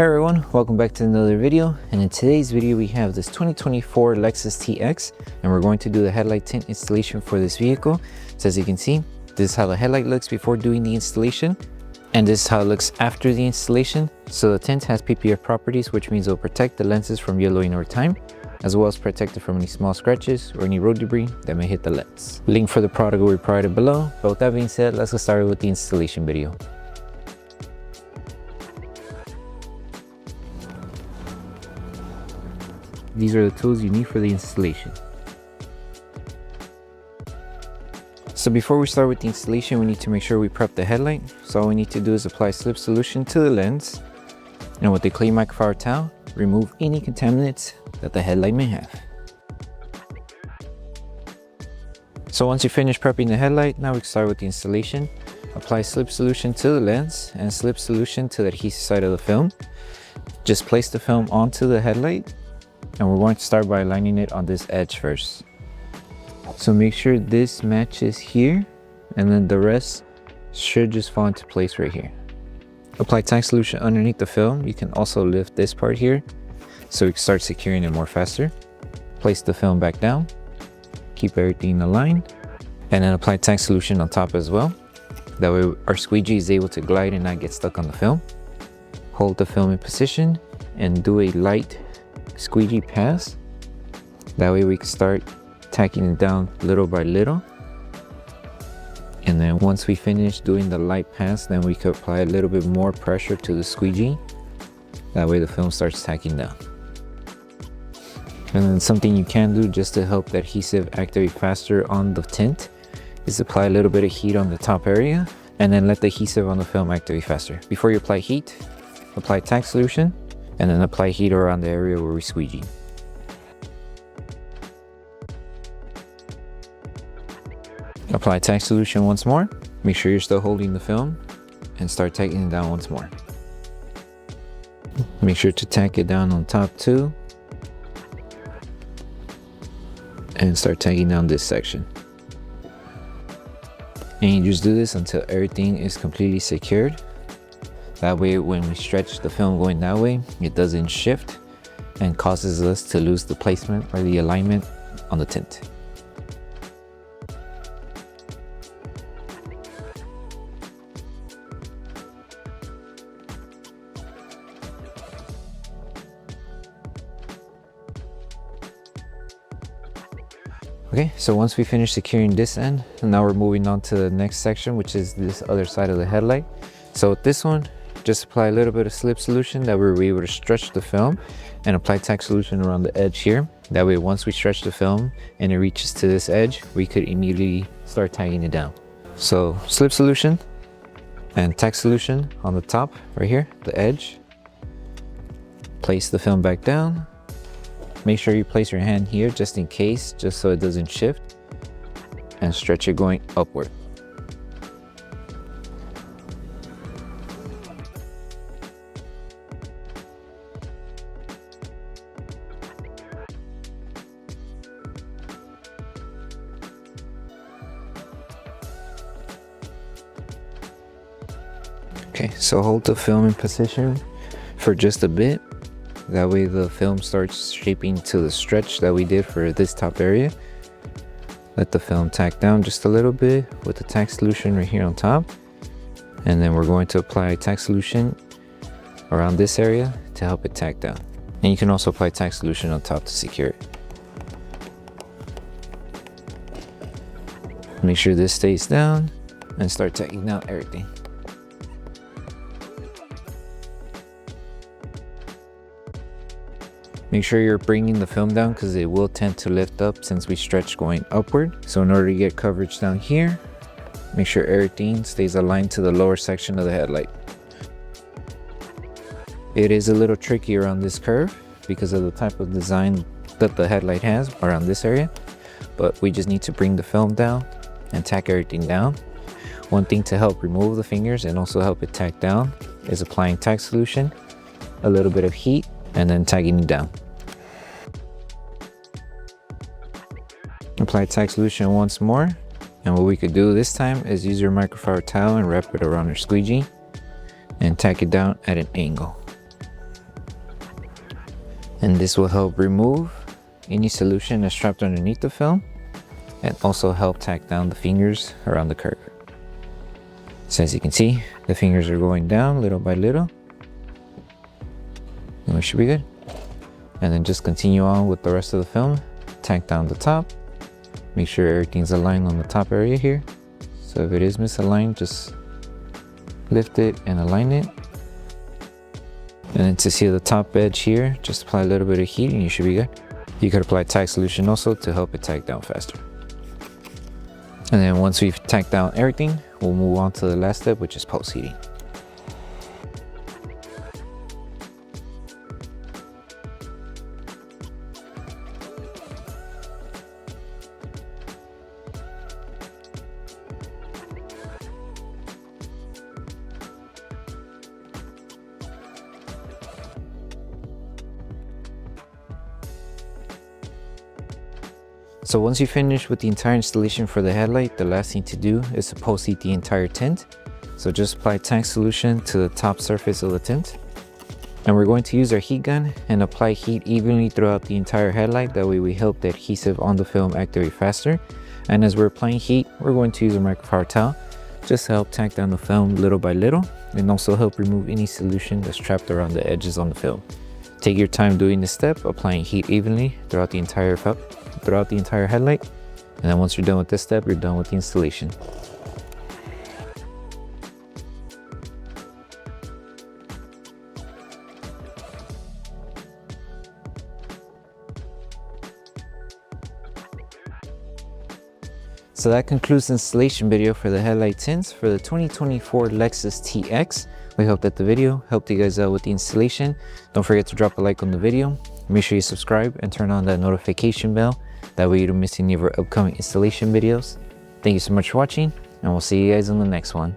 Hey everyone, welcome back to another video, and in today's video we have this 2024 Lexus TX and we're going to do the headlight tint installation for this vehicle. So as you can see, this is how the headlight looks before doing the installation, and this is how it looks after the installation. So the tint has PPF properties, which means it will protect the lenses from yellowing over time, as well as protect it from any small scratches or any road debris that may hit the lens. Link for the product will be provided below, but with that being said, let's get started with the installation video. These are the tools you need for the installation. So before we start with the installation, we need to make sure we prep the headlight. So all we need to do is apply slip solution to the lens, and with a clean microfiber towel, remove any contaminants that the headlight may have. So once you finish prepping the headlight, now we can start with the installation. Apply slip solution to the lens and slip solution to the adhesive side of the film. Just place the film onto the headlight, and we're going to start by aligning it on this edge first. So make sure this matches here, and then the rest should just fall into place right here. Apply tack solution underneath the film. You can also lift this part here so we can start securing it more faster. Place the film back down, keep everything aligned, and then apply tack solution on top as well. That way our squeegee is able to glide and not get stuck on the film. Hold the film in position and do a light squeegee pass. That way we can start tacking it down little by little, and then once we finish doing the light pass, then we could apply a little bit more pressure to the squeegee. That way the film starts tacking down. And then something you can do just to help the adhesive activate faster on the tint is apply a little bit of heat on the top area and then let the adhesive on the film activate faster. Before you apply heat, apply tack solution and then apply heat around the area where we squeegee. Apply tack solution once more. Make sure you're still holding the film and start tacking it down once more. Make sure to tack it down on top too, and start tacking down this section. And you just do this until everything is completely secured. That way when we stretch the film going that way, it doesn't shift and causes us to lose the placement or the alignment on the tint. Okay, so once we finish securing this end, now we're moving on to the next section, which is this other side of the headlight. So with this one, just apply a little bit of slip solution. That way we're able to stretch the film, and apply tack solution around the edge here. That way once we stretch the film and it reaches to this edge, we could immediately start tagging it down. So slip solution and tack solution on the top right here, the edge. Place the film back down. Make sure you place your hand here just in case, just so it doesn't shift, and stretch it going upward. Okay, so hold the film in position for just a bit. That way the film starts shaping to the stretch that we did for this top area. Let the film tack down just a little bit with the tack solution right here on top. And then we're going to apply tack solution around this area to help it tack down. And you can also apply tack solution on top to secure it. Make sure this stays down and start tacking down everything. Make sure you're bringing the film down because it will tend to lift up since we stretch going upward. So in order to get coverage down here, make sure everything stays aligned to the lower section of the headlight. It is a little tricky around this curve because of the type of design that the headlight has around this area, but we just need to bring the film down and tack everything down. One thing to help remove the fingers and also help it tack down is applying tack solution, a little bit of heat, and then tagging it down. Apply tack solution once more, and what we could do this time is use your microfiber towel and wrap it around your squeegee and tack it down at an angle. And this will help remove any solution that's trapped underneath the film and also help tack down the fingers around the curve. So as you can see, the fingers are going down little by little. And we should be good. And then just continue on with the rest of the film. Tack down the top. Make sure everything's aligned on the top area here. So if it is misaligned, just lift it and align it. And then to seal the top edge here, just apply a little bit of heat and you should be good. You could apply tack solution also to help it tack down faster. And then once we've tacked down everything, we'll move on to the last step, which is post heating. So once you finish with the entire installation for the headlight, the last thing to do is to post heat the entire tint. So just apply tack solution to the top surface of the tint. And we're going to use our heat gun and apply heat evenly throughout the entire headlight. That way we help the adhesive on the film activate faster. And as we're applying heat, we're going to use a microfiber towel just to help tack down the film little by little and also help remove any solution that's trapped around the edges on the film. Take your time doing this step, applying heat evenly throughout the entire headlight. And then once you're done with this step, you're done with the installation. So that concludes the installation video for the headlight tints for the 2024 Lexus TX. We hope that the video helped you guys out with the installation. Don't forget to drop a like on the video. Make sure you subscribe and turn on that notification bell. That way you don't miss any of our upcoming installation videos. Thank you so much for watching, and we'll see you guys in the next one.